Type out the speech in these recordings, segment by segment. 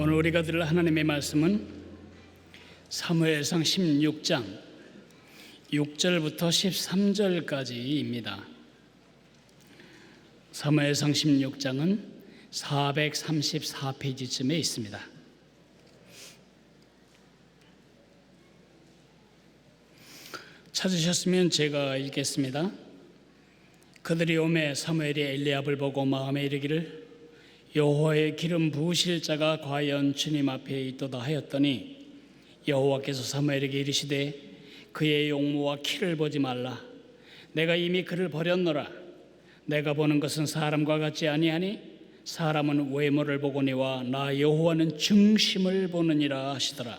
오늘 우리가 들을 하나님의 말씀은 사무엘상 16장 6절부터 13절까지입니다. 사무엘상 16장은 434페이지쯤에 있습니다. 찾으셨으면 제가 읽겠습니다. 그들이 오매 사무엘이 엘리압을 보고 마음에 이르기를 여호와의 기름 부으실 자가 과연 주님 앞에 있도다 하였더니 여호와께서 사무엘에게 이르시되 그의 용모와 키를 보지 말라. 내가 이미 그를 버렸노라. 내가 보는 것은 사람과 같지 아니하니 사람은 외모를 보거니와 나 여호와는 중심을 보느니라 하시더라.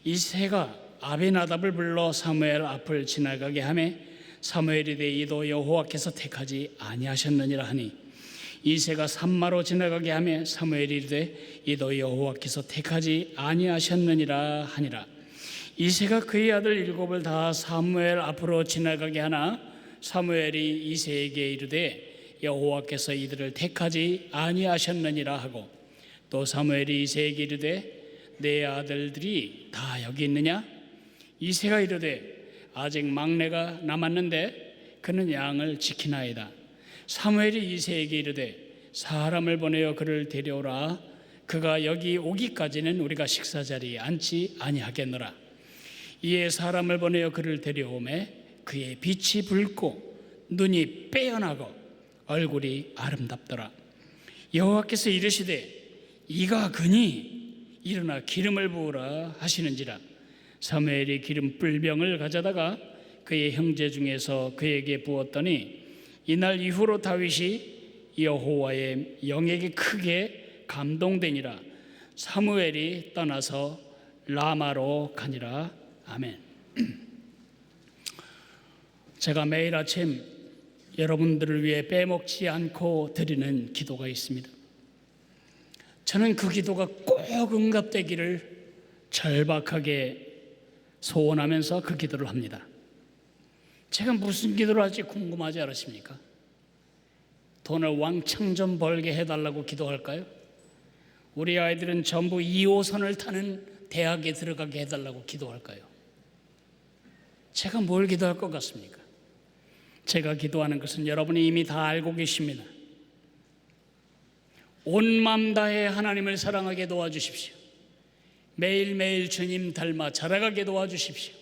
이새가 아비나답을 불러 사무엘 앞을 지나가게 하매 사무엘이 이르되 이도 여호와께서 택하지 아니하셨느니라 하니 이새가 산마로 지나가게 하며 사무엘이 이르되 이도 여호와께서 택하지 아니하셨느니라 하니라. 이새가 그의 아들 일곱을 다 사무엘 앞으로 지나가게 하나 사무엘이 이새에게 이르되 여호와께서 이들을 택하지 아니하셨느니라 하고 또 사무엘이 이새에게 이르되 내 아들들이 다 여기 있느냐? 이새가 이르되 아직 막내가 남았는데 그는 양을 지키나이다. 사무엘이 이새에게 이르되 사람을 보내어 그를 데려오라. 그가 여기 오기까지는 우리가 식사 자리에 앉지 아니하겠노라. 이에 사람을 보내어 그를 데려오매 그의 빛이 붉고 눈이 빼어나고 얼굴이 아름답더라. 여호와께서 이르시되 이가 그니 일어나 기름을 부으라 하시는지라. 사무엘이 기름 뿔병을 가져다가 그의 형제 중에서 그에게 부었더니 이날 이후로 다윗이 여호와의 영에게 크게 감동되니라. 사무엘이 떠나서 라마로 가니라. 아멘. 제가 매일 아침 여러분들을 위해 빼먹지 않고 드리는 기도가 있습니다. 저는 그 기도가 꼭 응답되기를 절박하게 소원하면서 그 기도를 합니다. 제가 무슨 기도를 할지 궁금하지 않으십니까? 돈을 왕창 좀 벌게 해달라고 기도할까요? 우리 아이들은 전부 2호선을 타는 대학에 들어가게 해달라고 기도할까요? 제가 뭘 기도할 것 같습니까? 제가 기도하는 것은 여러분이 이미 다 알고 계십니다. 온 마음 다해 하나님을 사랑하게 도와주십시오. 매일매일 주님 닮아 자라가게 도와주십시오.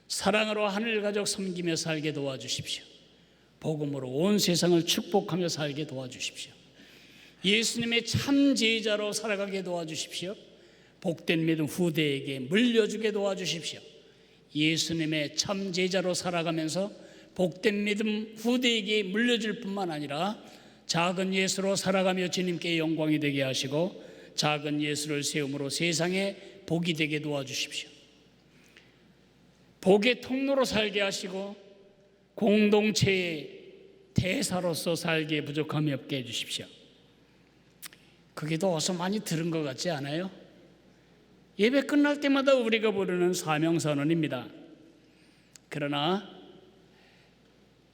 사랑으로 하늘가족 섬기며 살게 도와주십시오. 복음으로 온 세상을 축복하며 살게 도와주십시오. 예수님의 참 제자로 살아가게 도와주십시오. 복된 믿음 후대에게 물려주게 도와주십시오. 예수님의 참 제자로 살아가면서 복된 믿음 후대에게 물려줄 뿐만 아니라 작은 예수로 살아가며 주님께 영광이 되게 하시고 작은 예수를 세움으로 세상에 복이 되게 도와주십시오. 복의 통로로 살게 하시고 공동체의 대사로서 살기에 부족함이 없게 해주십시오. 그 기도 어서 많이 들은 것 같지 않아요? 예배 끝날 때마다 우리가 부르는 사명선언입니다. 그러나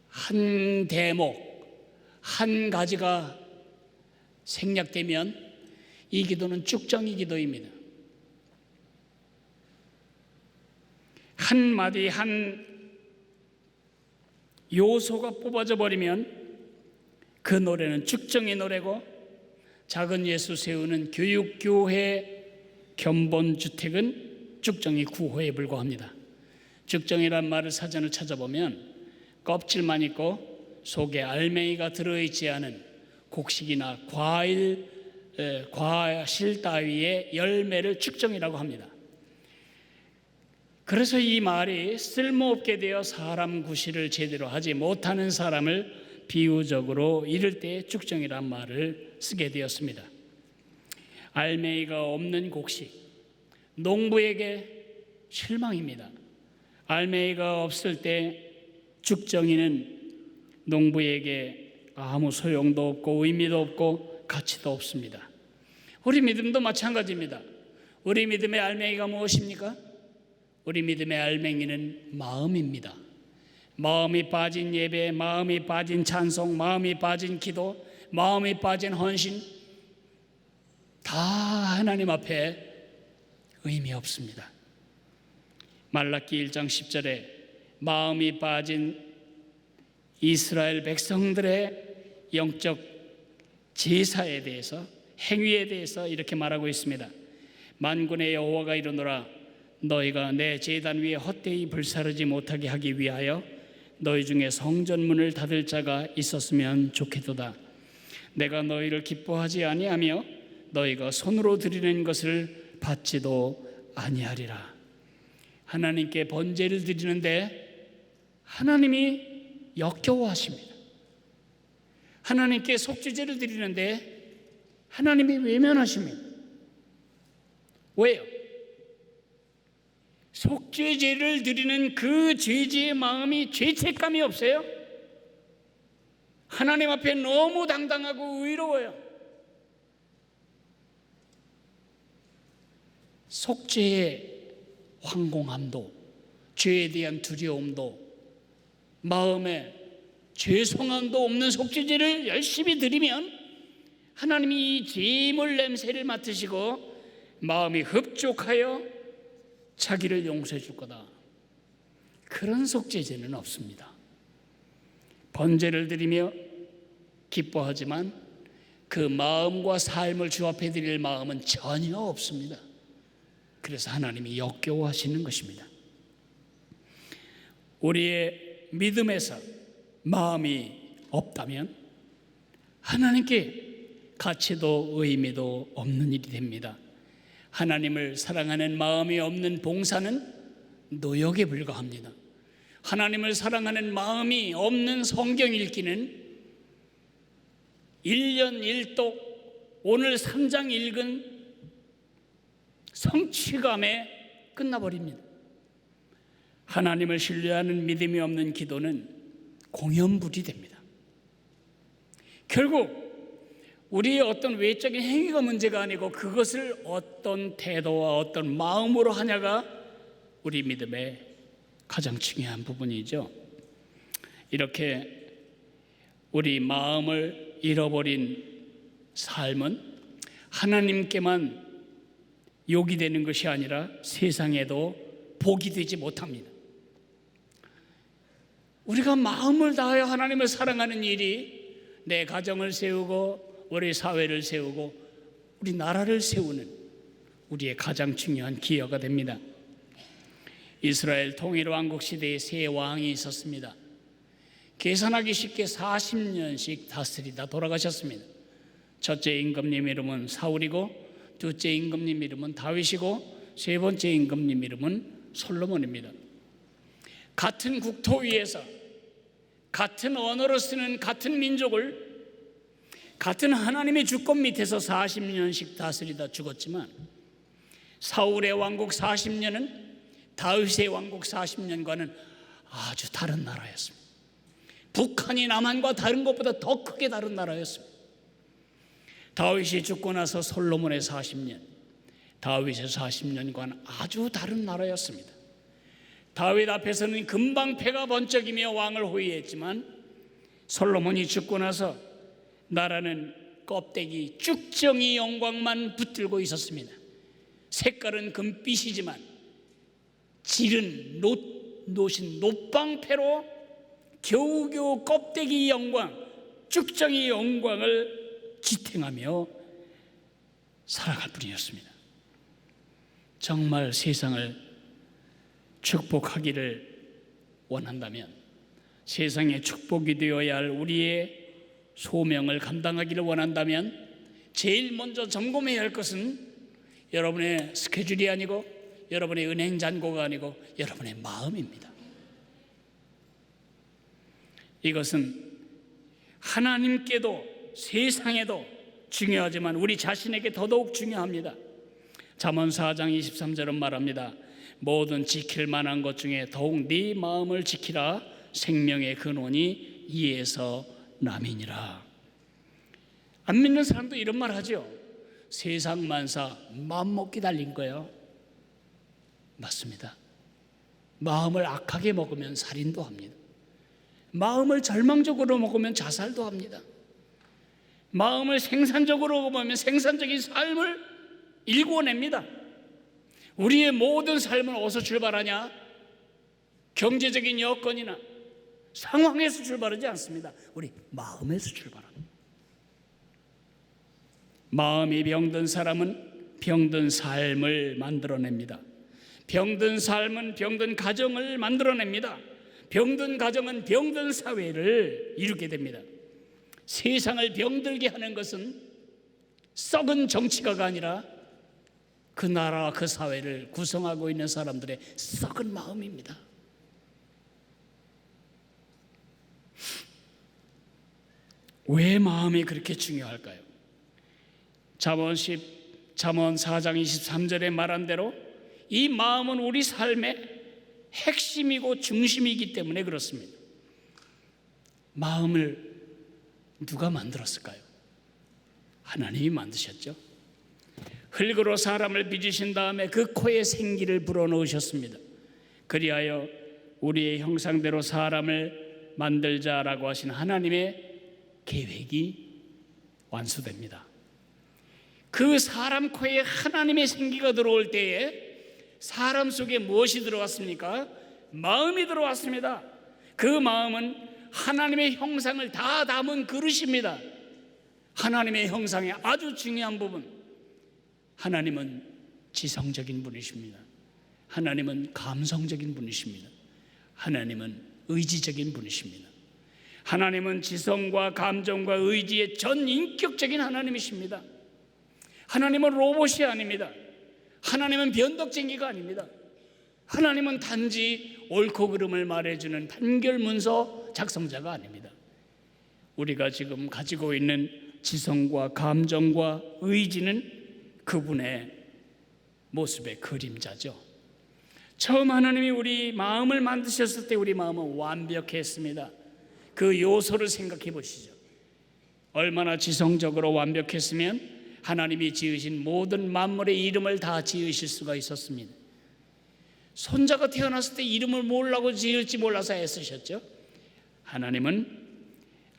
한 대목, 한 가지가 생략되면 이 기도는 쭉정이 기도입니다. 한 마디, 한 요소가 뽑아져 버리면 그 노래는 쭉정의 노래고 작은 예수 세우는 교육교회 견본주택은 쭉정의 구호에 불과합니다. 쭉정이란 말을 사전을 찾아보면 껍질만 있고 속에 알맹이가 들어있지 않은 곡식이나 과실 따위의 열매를 쭉정이라고 합니다. 그래서 이 말이 쓸모없게 되어 사람 구실을 제대로 하지 못하는 사람을 비유적으로 이를 때 쭉정이란 말을 쓰게 되었습니다. 알맹이가 없는 곡식, 농부에게 실망입니다. 알맹이가 없을 때 쭉정이는 농부에게 아무 소용도 없고 의미도 없고 가치도 없습니다. 우리 믿음도 마찬가지입니다. 우리 믿음의 알맹이가 무엇입니까? 우리 믿음의 알맹이는 마음입니다. 마음이 빠진 예배, 마음이 빠진 찬송, 마음이 빠진 기도, 마음이 빠진 헌신 다 하나님 앞에 의미 없습니다. 말라기 1장 10절에 마음이 빠진 이스라엘 백성들의 영적 제사에 대해서, 행위에 대해서 이렇게 말하고 있습니다. 만군의 여호와가 이르노라, 너희가 내 제단 위에 헛되이 불사르지 못하게 하기 위하여 너희 중에 성전문을 닫을 자가 있었으면 좋겠도다. 내가 너희를 기뻐하지 아니하며 너희가 손으로 드리는 것을 받지도 아니하리라. 하나님께 번제를 드리는데 하나님이 역겨워하십니다. 하나님께 속죄제를 드리는데 하나님이 외면하십니다. 왜요? 속죄제를 드리는 그 죄지의 마음이 죄책감이 없어요? 하나님 앞에 너무 당당하고 의로워요. 속죄의 황공함도, 죄에 대한 두려움도, 마음에 죄송함도 없는 속죄제를 열심히 드리면 하나님이 이 제물 냄새를 맡으시고 마음이 흡족하여 자기를 용서해 줄 거다. 그런 속죄제는 없습니다. 번제를 드리며 기뻐하지만 그 마음과 삶을 주 앞에 드릴 마음은 전혀 없습니다. 그래서 하나님이 역겨워하시는 것입니다. 우리의 믿음에서 마음이 없다면 하나님께 가치도 의미도 없는 일이 됩니다. 하나님을 사랑하는 마음이 없는 봉사는 노역에 불과합니다. 하나님을 사랑하는 마음이 없는 성경 읽기는 1년 1독 오늘 3장 읽은 성취감에 끝나버립니다. 하나님을 신뢰하는 믿음이 없는 기도는 공연불이 됩니다. 결국 우리의 어떤 외적인 행위가 문제가 아니고 그것을 어떤 태도와 어떤 마음으로 하냐가 우리 믿음의 가장 중요한 부분이죠. 이렇게 우리 마음을 잃어버린 삶은 하나님께만 욕이 되는 것이 아니라 세상에도 복이 되지 못합니다. 우리가 마음을 다하여 하나님을 사랑하는 일이 내 가정을 세우고 우리 사회를 세우고 우리 나라를 세우는 우리의 가장 중요한 기여가 됩니다. 이스라엘 통일왕국 시대에 세 왕이 있었습니다. 계산하기 쉽게 40년씩 다스리다 돌아가셨습니다. 첫째 임금님 이름은 사울이고 둘째 임금님 이름은 다윗이고 세 번째 임금님 이름은 솔로몬입니다. 같은 국토 위에서 같은 언어로 쓰는 같은 민족을 같은 하나님의 주권 밑에서 40년씩 다스리다 죽었지만 사울의 왕국 40년은 다윗의 왕국 40년과는 아주 다른 나라였습니다. 북한이 남한과 다른 것보다 더 크게 다른 나라였습니다. 다윗이 죽고 나서 솔로몬의 40년, 다윗의 40년과는 아주 다른 나라였습니다. 다윗 앞에서는 금방 패가 번쩍이며 왕을 호위했지만 솔로몬이 죽고 나서 나라는 껍데기 쭉정이 영광만 붙들고 있었습니다. 색깔은 금빛이지만 질은 노신 노방패로 겨우겨우 껍데기 영광, 쭉정이 영광을 지탱하며 살아갈 뿐이었습니다. 정말 세상을 축복하기를 원한다면, 세상에 축복이 되어야 할 우리의 소명을 감당하기를 원한다면 제일 먼저 점검해야 할 것은 여러분의 스케줄이 아니고 여러분의 은행 잔고가 아니고 여러분의 마음입니다. 이것은 하나님께도 세상에도 중요하지만 우리 자신에게 더더욱 중요합니다. 잠언 4장 23절은 말합니다. 모든 지킬 만한 것 중에 더욱 네 마음을 지키라. 생명의 근원이 이에서 남이니라. 안 믿는 사람도 이런 말 하죠. 세상 만사 마음먹기 달린 거예요. 맞습니다. 마음을 악하게 먹으면 살인도 합니다. 마음을 절망적으로 먹으면 자살도 합니다. 마음을 생산적으로 먹으면 생산적인 삶을 일궈냅니다. 우리의 모든 삶은 어디서 출발하냐? 경제적인 여건이나 상황에서 출발하지 않습니다. 우리 마음에서 출발합니다. 마음이 병든 사람은 병든 삶을 만들어냅니다. 병든 삶은 병든 가정을 만들어냅니다. 병든 가정은 병든 사회를 이루게 됩니다. 세상을 병들게 하는 것은 썩은 정치가가 아니라 그 나라와 그 사회를 구성하고 있는 사람들의 썩은 마음입니다. 왜 마음이 그렇게 중요할까요? 잠언 4장 23절에 말한 대로 이 마음은 우리 삶의 핵심이고 중심이기 때문에 그렇습니다. 마음을 누가 만들었을까요? 하나님이 만드셨죠. 흙으로 사람을 빚으신 다음에 그 코에 생기를 불어넣으셨습니다. 그리하여 우리의 형상대로 사람을 만들자라고 하신 하나님의 계획이 완수됩니다. 그 사람 코에 하나님의 생기가 들어올 때에 사람 속에 무엇이 들어왔습니까? 마음이 들어왔습니다. 그 마음은 하나님의 형상을 다 담은 그릇입니다. 하나님의 형상의 아주 중요한 부분, 하나님은 지성적인 분이십니다. 하나님은 감성적인 분이십니다. 하나님은 의지적인 분이십니다. 하나님은 지성과 감정과 의지의 전인격적인 하나님이십니다. 하나님은 로봇이 아닙니다. 하나님은 변덕쟁이가 아닙니다. 하나님은 단지 옳고 그름을 말해주는 판결문서 작성자가 아닙니다. 우리가 지금 가지고 있는 지성과 감정과 의지는 그분의 모습의 그림자죠. 처음 하나님이 우리 마음을 만드셨을 때 우리 마음은 완벽했습니다. 그 요소를 생각해 보시죠. 얼마나 지성적으로 완벽했으면 하나님이 지으신 모든 만물의 이름을 다 지으실 수가 있었습니다. 손자가 태어났을 때 이름을 뭐라고 지을지 몰라서 애쓰셨죠. 하나님은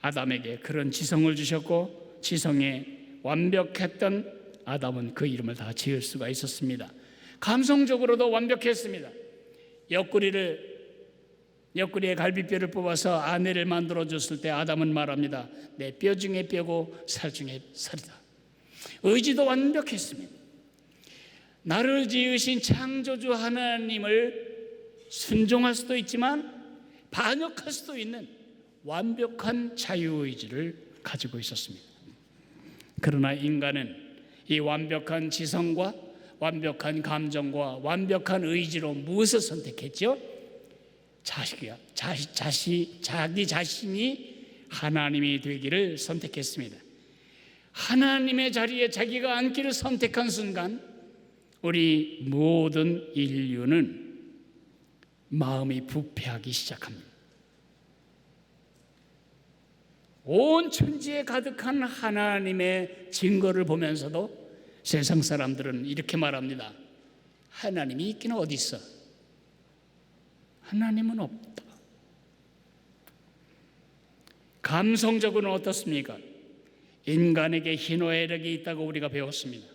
아담에게 그런 지성을 주셨고 지성에 완벽했던 아담은 그 이름을 다 지을 수가 있었습니다. 감성적으로도 완벽했습니다. 옆구리에 갈비뼈를 뽑아서 아내를 만들어줬을 때 아담은 말합니다. 내 뼈 중에 뼈고 살 중에 살이다. 의지도 완벽했습니다. 나를 지으신 창조주 하나님을 순종할 수도 있지만 반역할 수도 있는 완벽한 자유의지를 가지고 있었습니다. 그러나 인간은 이 완벽한 지성과 완벽한 감정과 완벽한 의지로 무엇을 선택했죠? 자기 자신이 하나님이 되기를 선택했습니다. 하나님의 자리에 자기가 앉기를 선택한 순간 우리 모든 인류는 마음이 부패하기 시작합니다. 온 천지에 가득한 하나님의 증거를 보면서도 세상 사람들은 이렇게 말합니다. 하나님이 있기는 어디 있어? 하나님은 없다. 감성적으로는 어떻습니까? 인간에게 희노애락이 있다고 우리가 배웠습니다.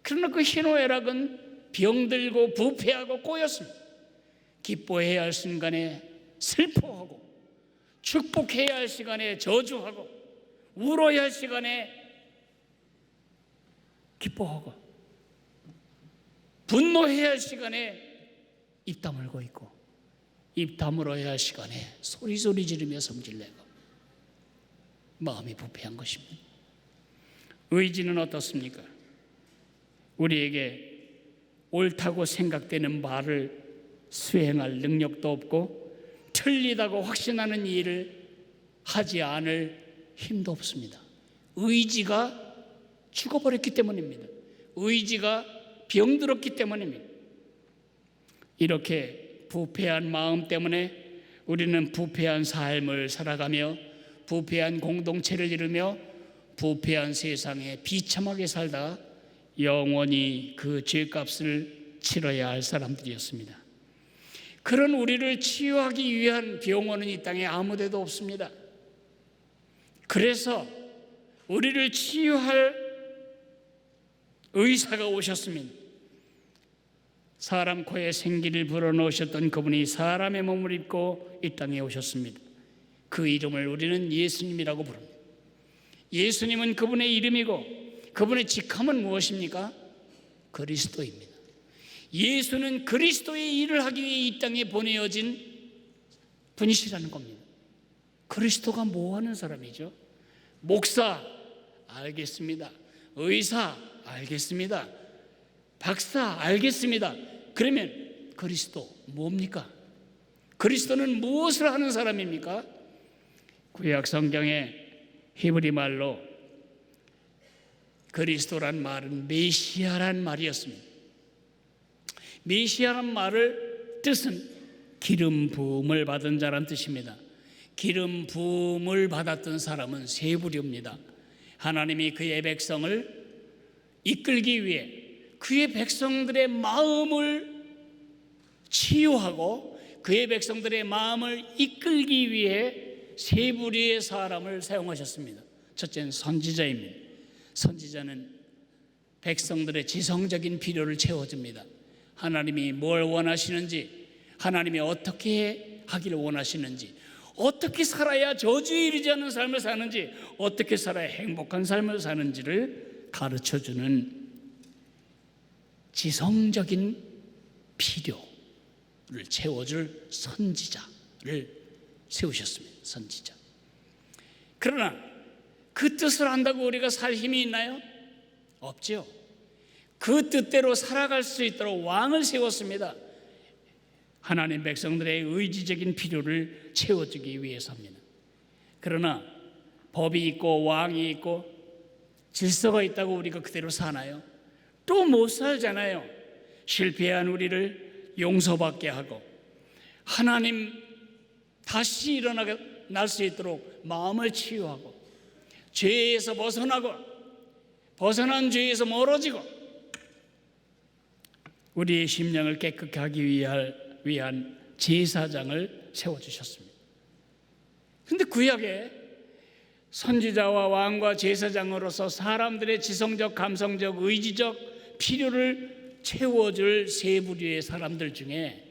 그러나 그 희노애락은 병들고 부패하고 꼬였습니다. 기뻐해야 할 순간에 슬퍼하고 축복해야 할 시간에 저주하고 울어야 할 시간에 기뻐하고 분노해야 할 시간에 입 다물고 있고 입 다물어야 할 시간에 소리 지르며 성질내고 마음이 부패한 것입니다. 의지는 어떻습니까? 우리에게 옳다고 생각되는 말을 수행할 능력도 없고 틀리다고 확신하는 일을 하지 않을 힘도 없습니다. 의지가 죽어버렸기 때문입니다. 의지가 병들었기 때문입니다. 이렇게 부패한 마음 때문에 우리는 부패한 삶을 살아가며 부패한 공동체를 이루며 부패한 세상에 비참하게 살다 영원히 그 죄값을 치러야 할 사람들이었습니다. 그런 우리를 치유하기 위한 병원은 이 땅에 아무데도 없습니다. 그래서 우리를 치유할 의사가 오셨습니다. 사람 코에 생기를 불어넣으셨던 그분이 사람의 몸을 입고 이 땅에 오셨습니다. 그 이름을 우리는 예수님이라고 부릅니다. 예수님은 그분의 이름이고 그분의 직함은 무엇입니까? 그리스도입니다. 예수는 그리스도의 일을 하기 위해 이 땅에 보내어진 분이시라는 겁니다. 그리스도가 뭐 하는 사람이죠? 목사, 알겠습니다. 의사, 알겠습니다. 박사, 알겠습니다. 그러면 그리스도 뭡니까? 그리스도는 무엇을 하는 사람입니까? 구약 성경에 히브리 말로 그리스도란 말은 메시아란 말이었습니다. 메시아란 말을 뜻은 기름 부음을 받은 자란 뜻입니다. 기름 부음을 받았던 사람은 세 부류입니다. 하나님이 그의 백성을 이끌기 위해 그의 백성들의 마음을 치유하고 그의 백성들의 마음을 이끌기 위해 세 부류의 사람을 사용하셨습니다. 첫째는 선지자입니다. 선지자는 백성들의 지성적인 필요를 채워줍니다. 하나님이 뭘 원하시는지, 하나님이 어떻게 하기를 원하시는지, 어떻게 살아야 저주에 이르지 않는 삶을 사는지, 어떻게 살아야 행복한 삶을 사는지를 가르쳐주는 지성적인 필요를 채워줄 선지자를 세우셨습니다. 선지자. 그러나 그 뜻을 안다고 우리가 살 힘이 있나요? 없죠. 그 뜻대로 살아갈 수 있도록 왕을 세웠습니다. 하나님 백성들의 의지적인 필요를 채워주기 위해서입니다. 그러나 법이 있고 왕이 있고 질서가 있다고 우리가 그대로 사나요? 또 못 살잖아요. 실패한 우리를 용서받게 하고 하나님 다시 일어날 수 있도록 마음을 치유하고 죄에서 벗어나고 벗어난 죄에서 멀어지고 우리의 심령을 깨끗하게 하기 위한 제사장을 세워주셨습니다. 그런데 구약에 선지자와 왕과 제사장으로서 사람들의 지성적, 감성적, 의지적 필요를 채워줄 세 부류의 사람들 중에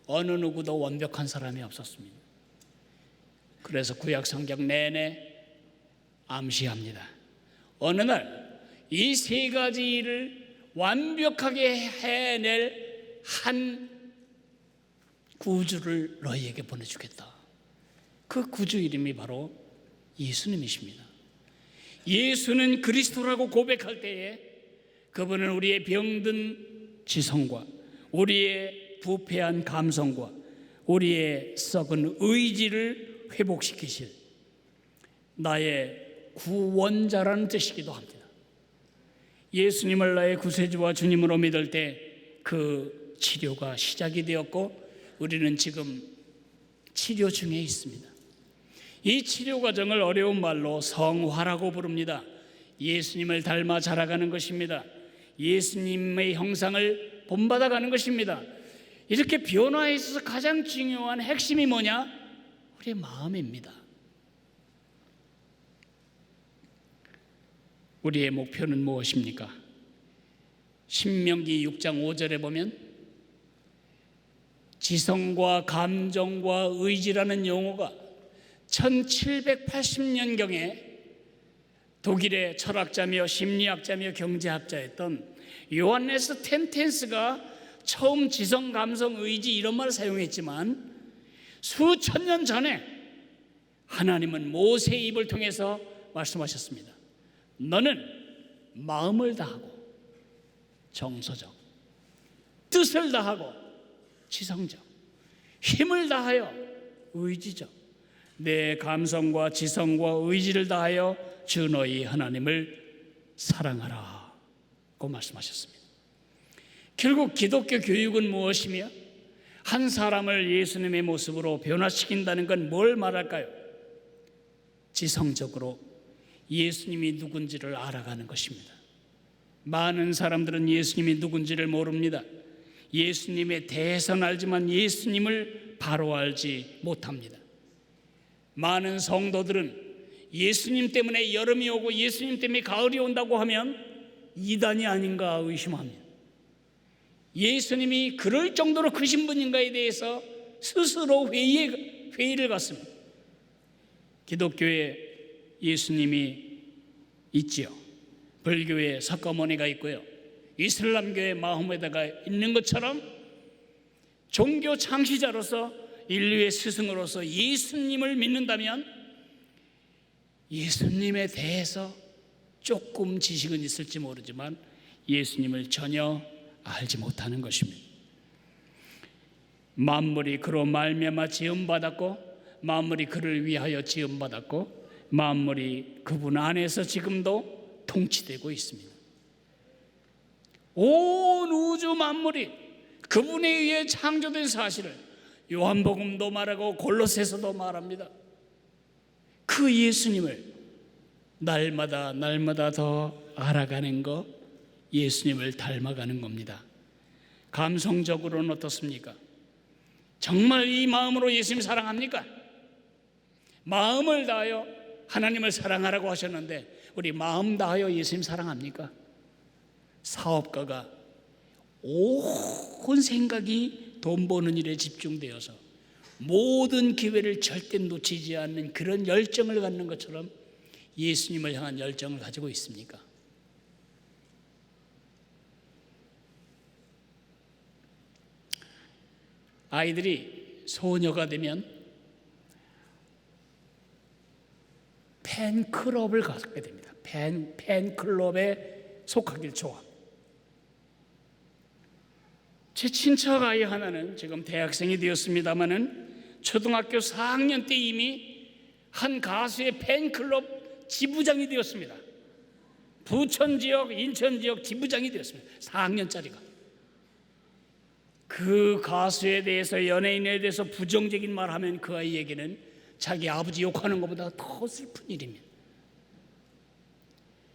어느 누구도 완벽한 사람이 없었습니다. 그래서 구약 성경 내내 암시합니다. 어느 날 이 세 가지 일을 완벽하게 해낼 한 구주를 너희에게 보내주겠다. 그 구주 이름이 바로 예수님이십니다. 예수는 그리스도라고 고백할 때에 그분은 우리의 병든 지성과 우리의 부패한 감성과 우리의 썩은 의지를 회복시키실 나의 구원자라는 뜻이기도 합니다. 예수님을 나의 구세주와 주님으로 믿을 때 그 치료가 시작이 되었고 우리는 지금 치료 중에 있습니다. 이 치료 과정을 어려운 말로 성화라고 부릅니다. 예수님을 닮아 자라가는 것입니다. 예수님의 형상을 본받아가는 것입니다. 이렇게 변화에 있어서 가장 중요한 핵심이 뭐냐? 우리의 마음입니다. 우리의 목표는 무엇입니까? 신명기 6장 5절에 보면 지성과 감정과 의지라는 용어가 1780년경에 독일의 철학자며 심리학자며 경제학자였던 요한네스 텐텐스가 처음 지성, 감성, 의지 이런 말을 사용했지만 수천 년 전에 하나님은 모세의 입을 통해서 말씀하셨습니다. 너는 마음을 다하고 정서적, 뜻을 다하고 지성적, 힘을 다하여 의지적, 내 감성과 지성과 의지를 다하여 주 너희 하나님을 사랑하라고 말씀하셨습니다. 결국 기독교 교육은 무엇이며 한 사람을 예수님의 모습으로 변화시킨다는 건 뭘 말할까요? 지성적으로 예수님이 누군지를 알아가는 것입니다. 많은 사람들은 예수님이 누군지를 모릅니다. 예수님에 대해서는 알지만 예수님을 바로 알지 못합니다. 많은 성도들은 예수님 때문에 여름이 오고 예수님 때문에 가을이 온다고 하면 이단이 아닌가 의심합니다. 예수님이 그럴 정도로 크신 분인가에 대해서 스스로 회의를 갖습니다. 기독교에 예수님이 있지요. 불교에 석가모니가 있고요. 이슬람교의 마호메드가 있는 것처럼 종교 창시자로서 인류의 스승으로서 예수님을 믿는다면 예수님에 대해서 조금 지식은 있을지 모르지만 예수님을 전혀 알지 못하는 것입니다. 만물이 그로 말미암아 지음받았고 만물이 그를 위하여 지음받았고 만물이 그분 안에서 지금도 통치되고 있습니다. 온 우주 만물이 그분에 의해 창조된 사실을 요한복음도 말하고 골로새서도 말합니다. 그 예수님을 날마다 더 알아가는 것, 예수님을 닮아가는 겁니다. 감성적으로는 어떻습니까? 정말 이 마음으로 예수님 사랑합니까? 마음을 다하여 하나님을 사랑하라고 하셨는데 우리 마음 다하여 예수님 사랑합니까? 사업가가 온 생각이 돈 버는 일에 집중되어서 모든 기회를 절대 놓치지 않는 그런 열정을 갖는 것처럼 예수님을 향한 열정을 가지고 있습니까? 아이들이 소녀가 되면 팬클럽을 갖게 됩니다. 팬클럽에 속하길 좋아합니다. 제 친척 아이 하나는 지금 대학생이 되었습니다마는 초등학교 4학년 때 이미 한 가수의 팬클럽 지부장이 되었습니다. 부천 지역, 인천 지역 지부장이 되었습니다. 4학년짜리가. 그 가수에 대해서, 연예인에 대해서 부정적인 말 하면 그 아이에게는 자기 아버지 욕하는 것보다 더 슬픈 일입니다.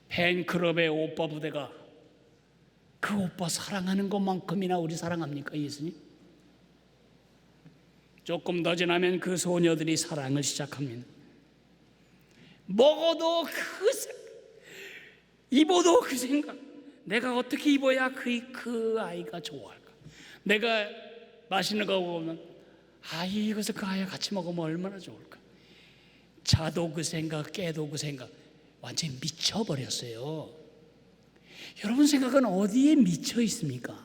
팬클럽의 오빠 부대가 그 오빠 사랑하는 것만큼이나 우리 사랑합니까, 예수님? 조금 더 지나면 그 소녀들이 사랑을 시작합니다. 먹어도 그 생각, 입어도 그 생각, 내가 어떻게 입어야 그 아이가 좋아할까? 내가 맛있는 거 보면 이것을 그 아이와 같이 먹으면 얼마나 좋을까? 자도 그 생각, 깨도 그 생각, 완전히 미쳐버렸어요. 여러분 생각은 어디에 미쳐 있습니까?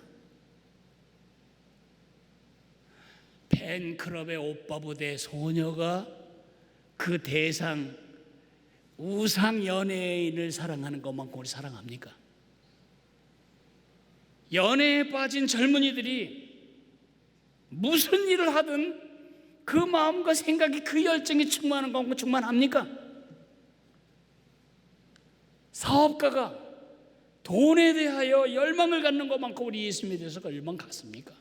팬클럽의 오빠 부대 소녀가 그 대상 우상 연예인을 사랑하는 것만큼 우리 사랑합니까? 연애에 빠진 젊은이들이 무슨 일을 하든 그 마음과 생각이, 그 열정이 충만한 것만큼 충만합니까? 사업가가 돈에 대하여 열망을 갖는 것만큼 우리 예수님에 대해서 열망 갖습니까?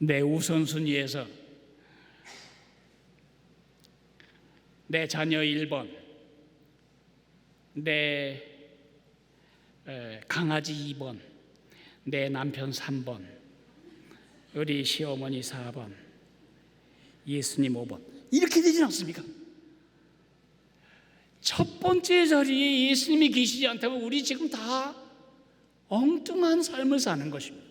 내 우선순위에서 내 자녀 1번, 내 강아지 2번, 내 남편 3번, 우리 시어머니 4번, 예수님 5번, 이렇게 되지 않습니까? 첫 번째 자리에 예수님이 계시지 않다면 우리 지금 다 엉뚱한 삶을 사는 것입니다.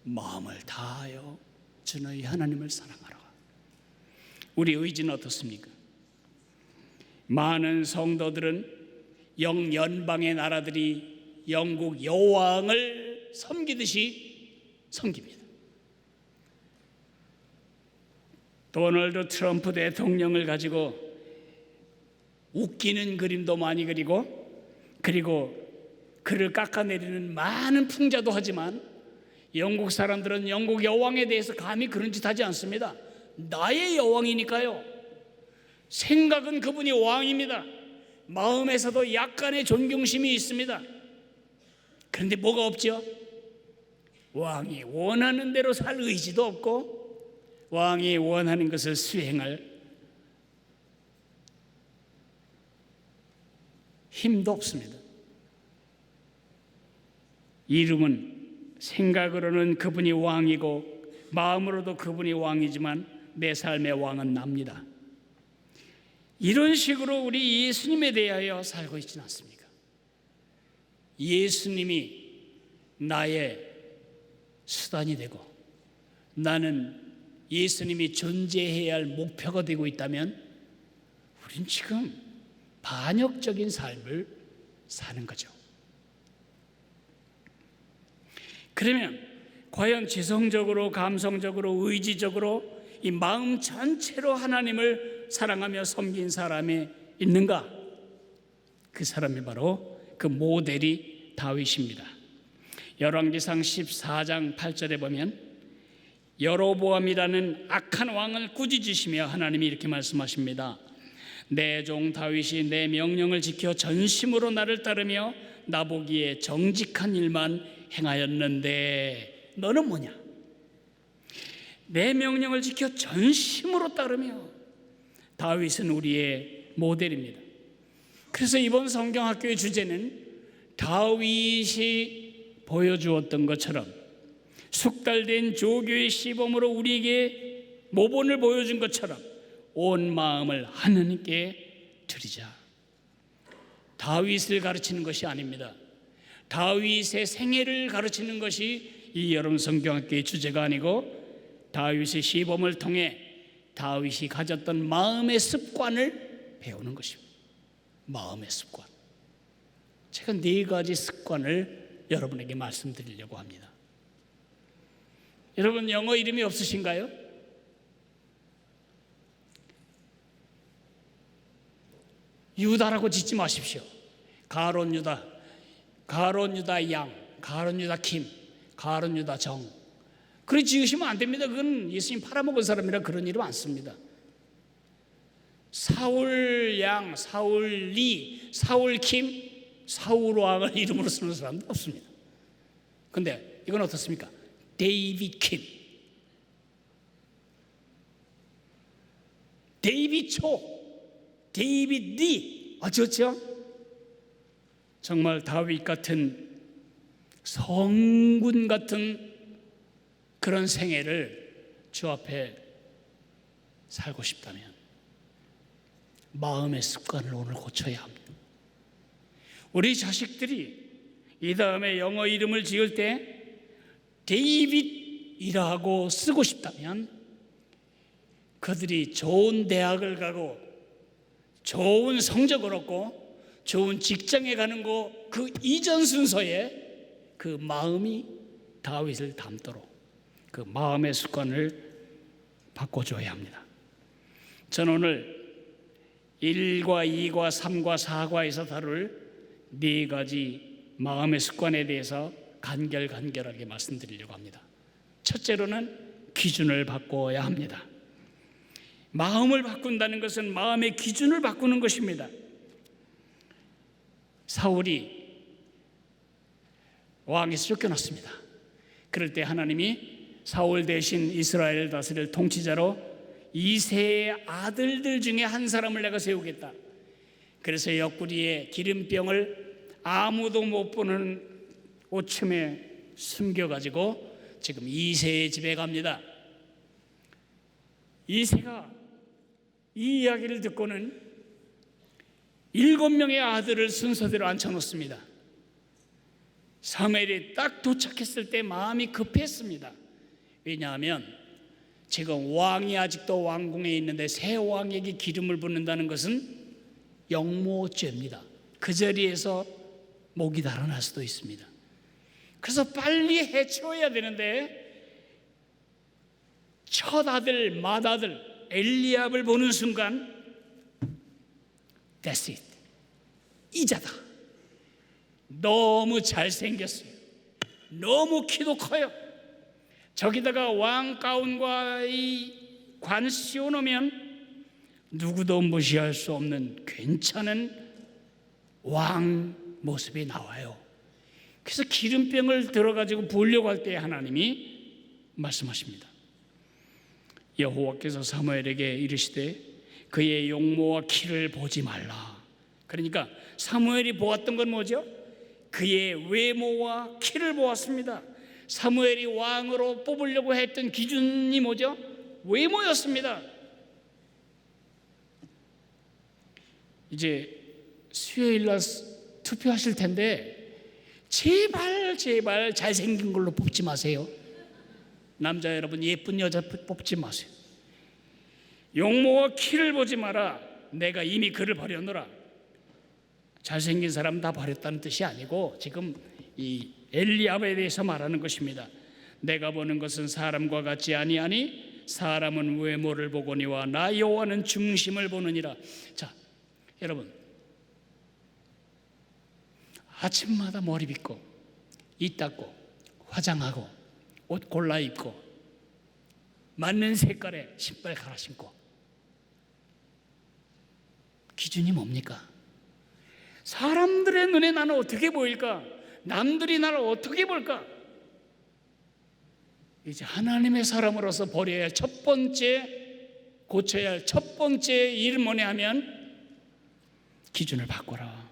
마음을 다하여 주 너희 하나님을 사랑하라. 우리 의지는 어떻습니까? 많은 성도들은 영연방의 나라들이 영국 여왕을 섬기듯이 섬깁니다. 도널드 트럼프 대통령을 가지고 웃기는 그림도 많이 그리고 그를 깎아내리는 많은 풍자도 하지만 영국 사람들은 영국 여왕에 대해서 감히 그런 짓 하지 않습니다. 나의 여왕이니까요. 생각은 그분이 왕입니다. 마음에서도 약간의 존경심이 있습니다. 그런데 뭐가 없죠? 왕이 원하는 대로 살 의지도 없고 왕이 원하는 것을 수행할 힘도 없습니다. 이름은, 생각으로는 그분이 왕이고 마음으로도 그분이 왕이지만 내 삶의 왕은 납니다. 이런 식으로 우리 예수님에 대하여 살고 있지는 않습니까? 예수님이 나의 수단이 되고 나는 예수님이 존재해야 할 목표가 되고 있다면 우린 지금 반역적인 삶을 사는 거죠. 그러면 과연 지성적으로, 감성적으로, 의지적으로 이 마음 전체로 하나님을 사랑하며 섬긴 사람이 있는가? 그 사람이 바로 그 모델이 다윗입니다. 열왕기상 14장 8절에 보면 여로보암이라는 악한 왕을 꾸짖으시며 하나님이 이렇게 말씀하십니다. 내 종 다윗이 내 명령을 지켜 전심으로 나를 따르며 나보기에 정직한 일만 행하였는데 너는 뭐냐? 내 명령을 지켜 전심으로 따르며. 다윗은 우리의 모델입니다. 그래서 이번 성경학교의 주제는 다윗이 보여주었던 것처럼 숙달된 조교의 시범으로 우리에게 모본을 보여준 것처럼 온 마음을 하나님께 드리자. 다윗을 가르치는 것이 아닙니다. 다윗의 생애를 가르치는 것이 이 여름 성경학교의 주제가 아니고 다윗의 시범을 통해 다윗이 가졌던 마음의 습관을 배우는 것입니다. 마음의 습관. 제가 4가지 습관을 여러분에게 말씀드리려고 합니다. 여러분 영어 이름이 없으신가요? 유다라고 짓지 마십시오. 가론 유다, 가론 유다 양, 가론 유다 킴, 가론 유다 정. 그렇게 지으시면 안 됩니다. 그건 예수님 팔아먹은 사람이라 그런 이름 안 씁니다. 사울 양, 사울 리, 사울 킴, 사울 왕을 이름으로 쓰는 사람도 없습니다. 근데 이건 어떻습니까? 데이빗 킴, 데이빗 초, 데이빗 리. 좋죠? 정말 다윗 같은 성군 같은 그런 생애를 주 앞에 살고 싶다면 마음의 습관을 오늘 고쳐야 합니다. 우리 자식들이 이 다음에 영어 이름을 지을 때 데이빗이라고 쓰고 싶다면 그들이 좋은 대학을 가고 좋은 성적을 얻고 좋은 직장에 가는 거 그 이전 순서에 그 마음이 다윗을 닮도록 그 마음의 습관을 바꿔줘야 합니다. 저는 오늘 1과 2과 3과 4과에서 다룰 4가지 마음의 습관에 대해서 간결하게 말씀드리려고 합니다. 첫째로는 기준을 바꿔야 합니다. 마음을 바꾼다는 것은 마음의 기준을 바꾸는 것입니다. 사울이 왕에서 쫓겨났습니다. 그럴 때 하나님이 사울 대신 이스라엘을 다스릴 통치자로 이새의 아들들 중에 한 사람을 내가 세우겠다. 그래서 옆구리에 기름병을 아무도 못 보는 오춤에 숨겨가지고 지금 이새의 집에 갑니다. 이새가 이 이야기를 듣고는 7명의 아들을 순서대로 앉혀놓습니다. 사무엘이 딱 도착했을 때 마음이 급했습니다. 왜냐하면 지금 왕이 아직도 왕궁에 있는데 새 왕에게 기름을 붓는다는 것은 영모죄입니다. 그 자리에서 목이 달아날 수도 있습니다. 그래서 빨리 해치워야 되는데 첫 아들 맏아들 엘리압을 보는 순간 That's it. 이자다. 너무 잘생겼어요. 너무 키도 커요. 저기다가 왕 가운과 이 관 씌워놓으면 누구도 무시할 수 없는 괜찮은 왕 모습이 나와요. 그래서 기름병을 들어가지고 부으려고 할 때 하나님이 말씀하십니다. 여호와께서 사무엘에게 이르시되 그의 용모와 키를 보지 말라. 그러니까 사무엘이 보았던 건 뭐죠? 그의 외모와 키를 보았습니다. 사무엘이 왕으로 뽑으려고 했던 기준이 뭐죠? 외모였습니다. 이제 수요일 날 투표하실 텐데 제발 잘생긴 걸로 뽑지 마세요. 남자 여러분, 예쁜 여자 뽑지 마세요. 용모와 키를 보지 마라. 내가 이미 그를 버렸노라. 잘생긴 사람 다 버렸다는 뜻이 아니고 지금 이 엘리압에 대해서 말하는 것입니다. 내가 보는 것은 사람과 같지 아니하니 사람은 외모를 보거니와 나 여호와는 중심을 보느니라. 자, 여러분, 아침마다 머리 빗고 이 닦고 화장하고 옷 골라 입고 맞는 색깔의 신발 갈아 신고, 기준이 뭡니까? 사람들의 눈에 나는 어떻게 보일까? 남들이 나를 어떻게 볼까? 이제 하나님의 사람으로서 버려야 할 첫 번째, 고쳐야 할 첫 번째 일은 뭐냐 하면 기준을 바꿔라.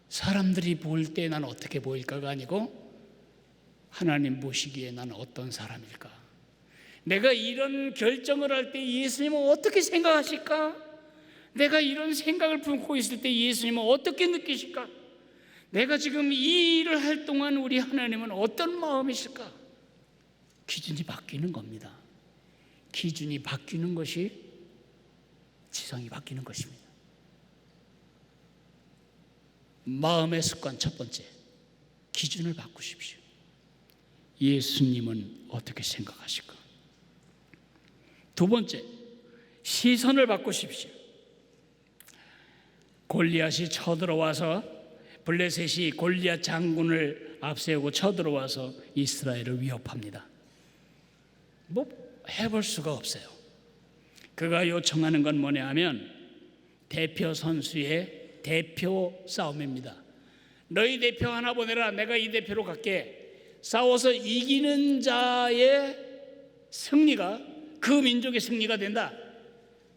사람들이 볼 때 나는 어떻게 보일까가 아니고 하나님 보시기에 나는 어떤 사람일까? 내가 이런 결정을 할 때 예수님은 어떻게 생각하실까? 내가 이런 생각을 품고 있을 때 예수님은 어떻게 느끼실까? 내가 지금 이 일을 할 동안 우리 하나님은 어떤 마음이실까? 기준이 바뀌는 겁니다. 기준이 바뀌는 것이 지성이 바뀌는 것입니다. 마음의 습관 첫 번째, 기준을 바꾸십시오. 예수님은 어떻게 생각하실까? 두 번째, 시선을 바꾸십시오. 골리앗이 쳐들어와서, 블레셋이 골리앗 장군을 앞세우고 쳐들어와서 이스라엘을 위협합니다. 뭐 해볼 수가 없어요. 그가 요청하는 건 뭐냐 하면 대표 선수의 대표 싸움입니다. 너희 대표 하나 보내라. 내가 이 대표로 갈게. 싸워서 이기는 자의 승리가 그 민족의 승리가 된다.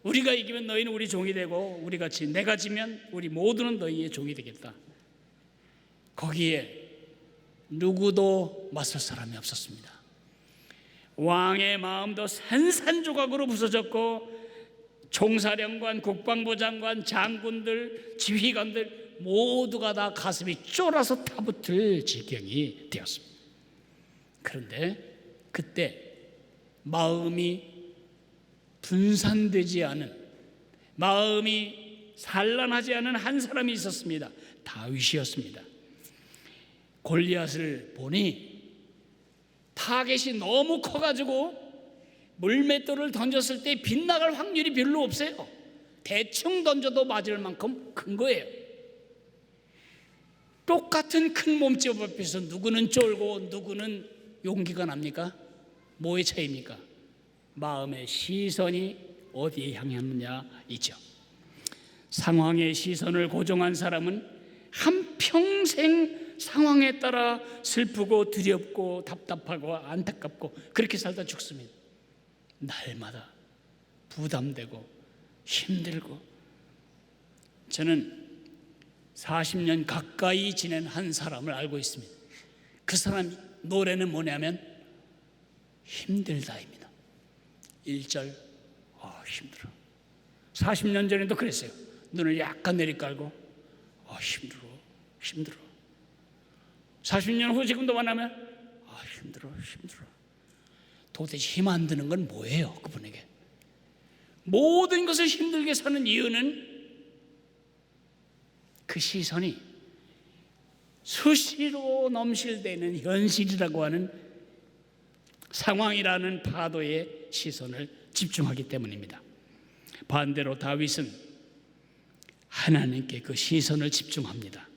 우리가 이기면 너희는 우리 종이 되고, 우리 같이 내가 지면 우리 모두는 너희의 종이 되겠다. 거기에 누구도 맞설 사람이 없었습니다. 왕의 마음도 산산조각으로 부서졌고, 총사령관, 국방부 장관, 장군들, 지휘관들 모두가 다 가슴이 쫄아서 타붙을 지경이 되었습니다. 그런데 그때 마음이 분산되지 않은, 마음이 산란하지 않은 한 사람이 있었습니다. 다윗이었습니다. 골리앗을 보니 타겟이 너무 커가지고 물맷돌을 던졌을 때 빗나갈 확률이 별로 없어요. 대충 던져도 맞을 만큼 큰 거예요. 똑같은 큰 몸집 앞에서 누구는 쫄고 누구는 용기가 납니까? 뭐의 차이입니까? 마음의 시선이 어디에 향했느냐 이죠. 상황의 시선을 고정한 사람은 한평생 상황에 따라 슬프고 두렵고 답답하고 안타깝고 그렇게 살다 죽습니다. 날마다 부담되고 힘들고. 저는 40년 가까이 지낸 한 사람을 알고 있습니다. 그 사람 노래는 뭐냐면 힘들다입니다. 1절 힘들어. 40년 전에도 그랬어요. 눈을 약간 내리깔고 힘들어. 40년 후 지금도 만나면 힘들어. 도대체 힘 안 드는 건 뭐예요? 그분에게 모든 것을 힘들게 사는 이유는 그 시선이 수시로 넘실대는 현실이라고 하는 상황이라는 파도에 시선을 집중하기 때문입니다. 반대로 다윗은 하나님께 그 시선을 집중합니다.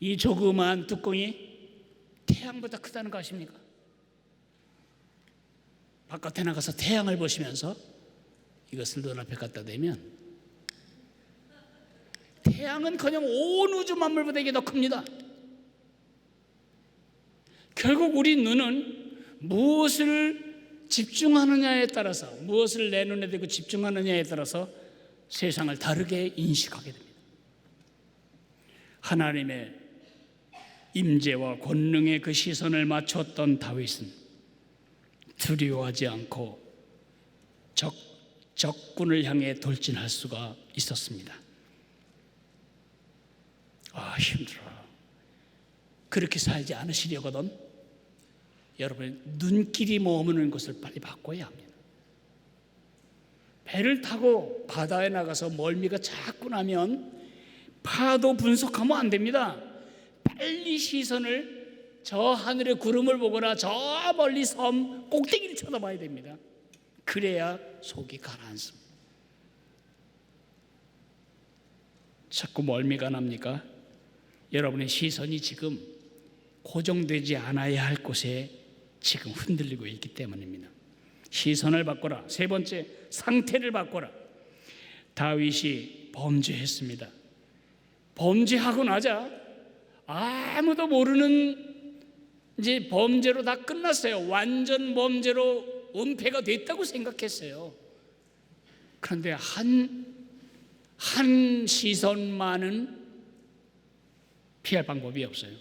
이 조그마한 뚜껑이 태양보다 크다는 거 아십니까? 바깥에 나가서 태양을 보시면서 이것을 눈앞에 갖다 대면 태양은커녕 온 우주 만물보다 이게 더 큽니다. 결국 우리 눈은 무엇을 집중하느냐에 따라서, 무엇을 내 눈에 대고 집중하느냐에 따라서 세상을 다르게 인식하게 됩니다. 하나님의 임재와 권능에 그 시선을 맞췄던 다윗은 두려워하지 않고 적군을 향해 돌진할 수가 있었습니다. 힘들어. 그렇게 살지 않으시려거든 여러분, 눈길이 머무는 것을 빨리 바꿔야 합니다. 배를 타고 바다에 나가서 멀미가 자꾸 나면 파도 분석하면 안 됩니다. 빨리 시선을 저 하늘의 구름을 보거나 저 멀리 섬 꼭대기를 쳐다봐야 됩니다. 그래야 속이 가라앉습니다. 자꾸 멀미가 납니까? 여러분의 시선이 지금 고정되지 않아야 할 곳에 지금 흔들리고 있기 때문입니다. 시선을 바꿔라. 세 번째, 상태를 바꿔라. 다윗이 범죄했습니다. 범죄하고 나자 아무도 모르는 이제 범죄로 다 끝났어요. 완전 범죄로 은폐가 됐다고 생각했어요. 그런데 한 시선만은 피할 방법이 없어요.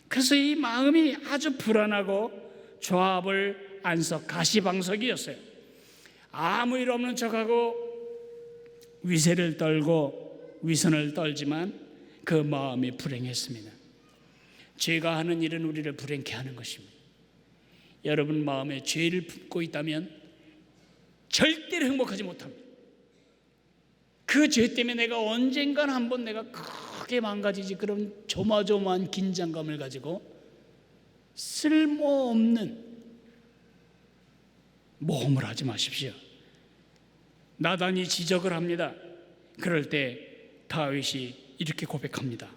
그래서 이 마음이 아주 불안하고 조합을 안석 가시방석이었어요. 아무 일 없는 척하고 위세를 떨고 위선을 떨지만 그 마음이 불행했습니다. 죄가 하는 일은 우리를 불행케 하는 것입니다. 여러분 마음에 죄를 품고 있다면 절대로 행복하지 못합니다. 그 죄 때문에 내가 언젠간 한번 내가 크게 망가지지, 그런 조마조마한 긴장감을 가지고 쓸모없는 모험을 하지 마십시오. 나단이 지적을 합니다. 그럴 때 다윗이 이렇게 고백합니다.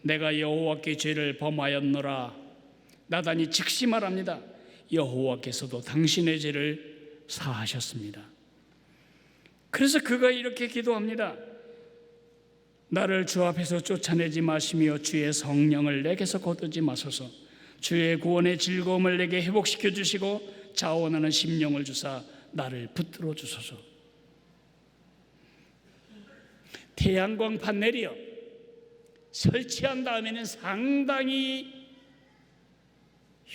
내가 여호와께 죄를 범하였노라. 나단이 즉시 말합니다. 여호와께서도 당신의 죄를 사하셨습니다. 그래서 그가 이렇게 기도합니다. 나를 주 앞에서 쫓아내지 마시며 주의 성령을 내게서 거두지 마소서. 주의 구원의 즐거움을 내게 회복시켜 주시고 자원하는 심령을 주사 나를 붙들어 주소서. 태양광판 내려 설치한 다음에는 상당히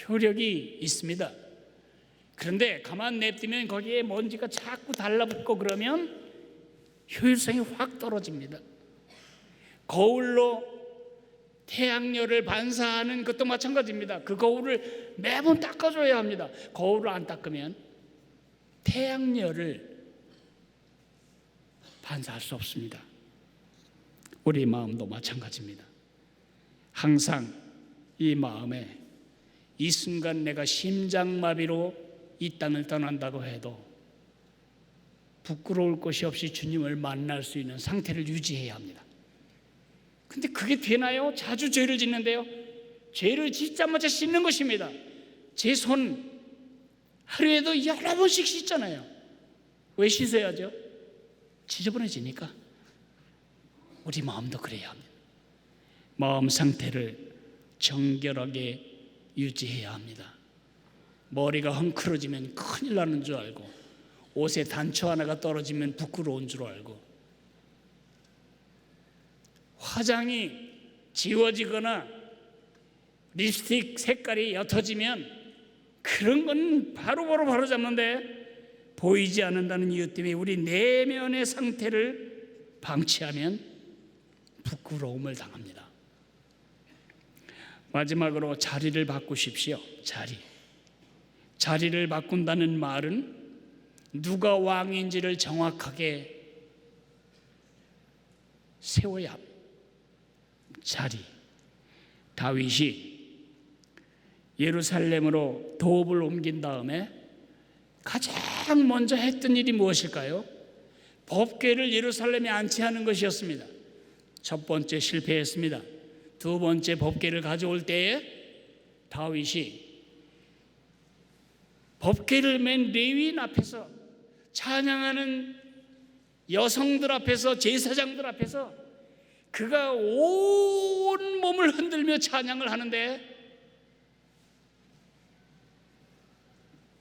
효력이 있습니다. 그런데 가만 냅두면 거기에 먼지가 자꾸 달라붙고 그러면 효율성이 확 떨어집니다. 거울로 태양열을 반사하는 것도 마찬가지입니다. 그 거울을 매번 닦아줘야 합니다. 거울을 안 닦으면 태양열을 반사할 수 없습니다. 우리 마음도 마찬가지입니다. 항상 이 마음에 이 순간 내가 심장마비로 이 땅을 떠난다고 해도 부끄러울 것이 없이 주님을 만날 수 있는 상태를 유지해야 합니다. 근데 그게 되나요? 자주 죄를 짓는데요. 죄를 짓자마자 씻는 것입니다. 제 손 하루에도 여러 번씩 씻잖아요. 왜 씻어야죠? 지저분해지니까. 우리 마음도 그래야 합니다. 마음 상태를 정결하게 유지해야 합니다. 머리가 헝클어지면 큰일 나는 줄 알고, 옷에 단추 하나가 떨어지면 부끄러운 줄 알고, 화장이 지워지거나 립스틱 색깔이 옅어지면 그런 건 바로 잡는데, 보이지 않는다는 이유 때문에 우리 내면의 상태를 방치하면 부끄러움을 당합니다. 마지막으로 자리를 바꾸십시오. 자리를 바꾼다는 말은 누가 왕인지를 정확하게 세워야 합니다. 다윗이 예루살렘으로 도읍을 옮긴 다음에 가장 먼저 했던 일이 무엇일까요? 법궤를 예루살렘에 안치하는 것이었습니다. 첫 번째 실패했습니다. 두 번째 법궤를 가져올 때에 다윗이 법궤를 맨 레위인 앞에서, 찬양하는 여성들 앞에서, 제사장들 앞에서 그가 온 몸을 흔들며 찬양을 하는데,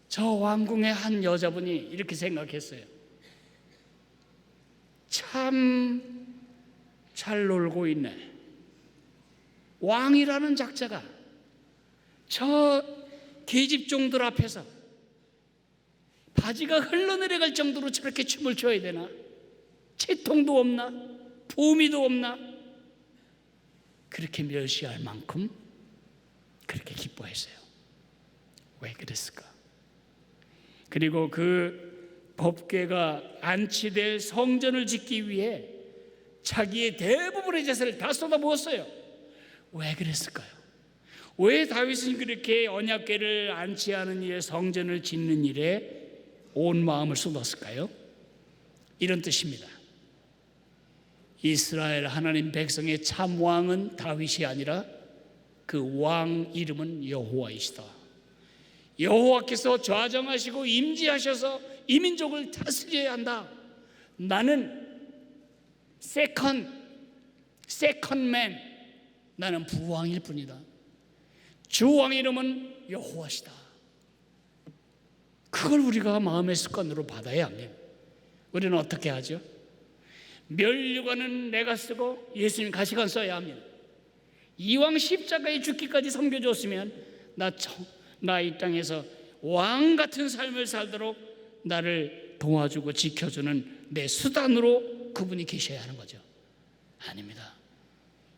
저 왕궁의 한 여자분이 이렇게 생각했어요. 참 잘 놀고 있네. 왕이라는 작자가 저 계집종들 앞에서 바지가 흘러내려갈 정도로 저렇게 춤을 춰야 되나? 채통도 없나? 부미도 없나? 그렇게 멸시할 만큼 그렇게 기뻐했어요. 왜 그랬을까? 그리고 그 법궤가 안치될 성전을 짓기 위해 자기의 대부분의 재산을 다 쏟아부었어요. 왜 그랬을까요? 왜 다윗은 그렇게 언약궤를 안치하는 일에, 성전을 짓는 일에 온 마음을 쏟았을까요? 이런 뜻입니다. 이스라엘 하나님 백성의 참 왕은 다윗이 아니라 그 왕 이름은 여호와이시다. 여호와께서 좌정하시고 임지하셔서 이 민족을 다스려야 한다. 나는 세컨맨, 나는 부왕일 뿐이다. 주왕 이름은 여호와시다. 그걸 우리가 마음의 습관으로 받아야 합니다. 우리는 어떻게 하죠? 멸류관은 내가 쓰고 예수님 가시관 써야 합니다. 이왕 십자가에 죽기까지 섬겨줬으면 나 이 땅에서 왕 같은 삶을 살도록 나를 도와주고 지켜주는 내 수단으로 그분이 계셔야 하는 거죠. 아닙니다.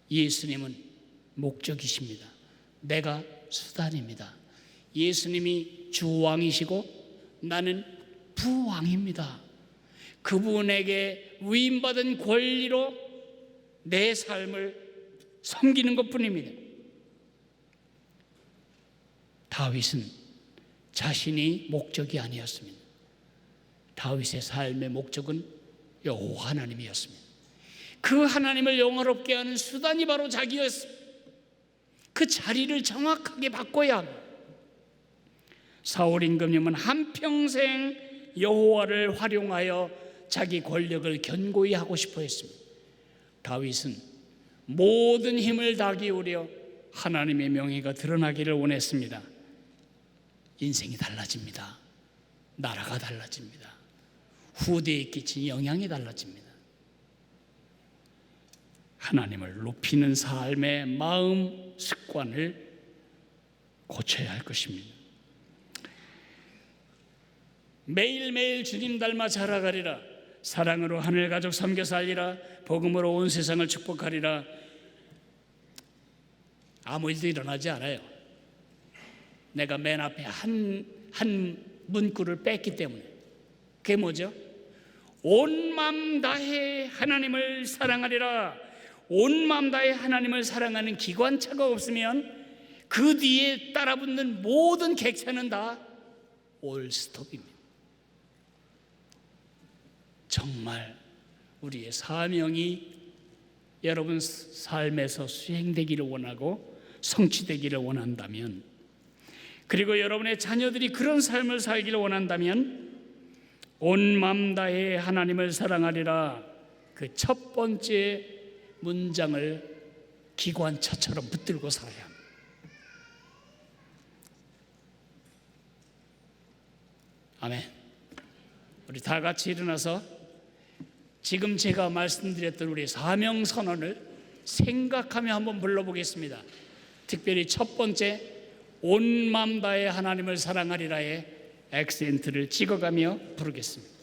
예수님은 목적이십니다. 내가 수단입니다. 예수님이 주왕이시고 나는 부왕입니다. 그분에게 위임받은 권리로 내 삶을 섬기는 것뿐입니다. 다윗은 자신이 목적이 아니었습니다. 다윗의 삶의 목적은 여호와 하나님이었습니다. 그 하나님을 영화롭게 하는 수단이 바로 자기였습니다. 그 자리를 정확하게 바꿔야 합니다. 사울 임금님은 한평생 여호와를 활용하여 자기 권력을 견고히 하고 싶어 했습니다. 다윗은 모든 힘을 다 기울여 하나님의 명예가 드러나기를 원했습니다. 인생이 달라집니다. 나라가 달라집니다. 후대에 끼친 영향이 달라집니다. 하나님을 높이는 삶의 마음 습관을 고쳐야 할 것입니다. 매일매일 주님 닮아 자라가리라. 사랑으로 하늘 가족 섬겨 살리라. 복음으로 온 세상을 축복하리라. 아무 일도 일어나지 않아요. 내가 맨 앞에 한 문구를 뺐기 때문에. 그게 뭐죠? 온 마음 다해 하나님을 사랑하리라. 온 마음 다해 하나님을 사랑하는 기관차가 없으면 그 뒤에 따라붙는 모든 객차는 다 올스톱입니다. 정말 우리의 사명이 여러분 삶에서 수행되기를 원하고 성취되기를 원한다면, 그리고 여러분의 자녀들이 그런 삶을 살기를 원한다면 온 마음 다해 하나님을 사랑하리라, 그 첫 번째 문장을 기관차처럼 붙들고 살아야 합니다. 아멘. 우리 다 같이 일어나서 지금 제가 말씀드렸던 우리 사명선언을 생각하며 한번 불러보겠습니다. 특별히 첫 번째 온 마음 다해 하나님을 사랑하리라의 액센트를 찍어가며 부르겠습니다.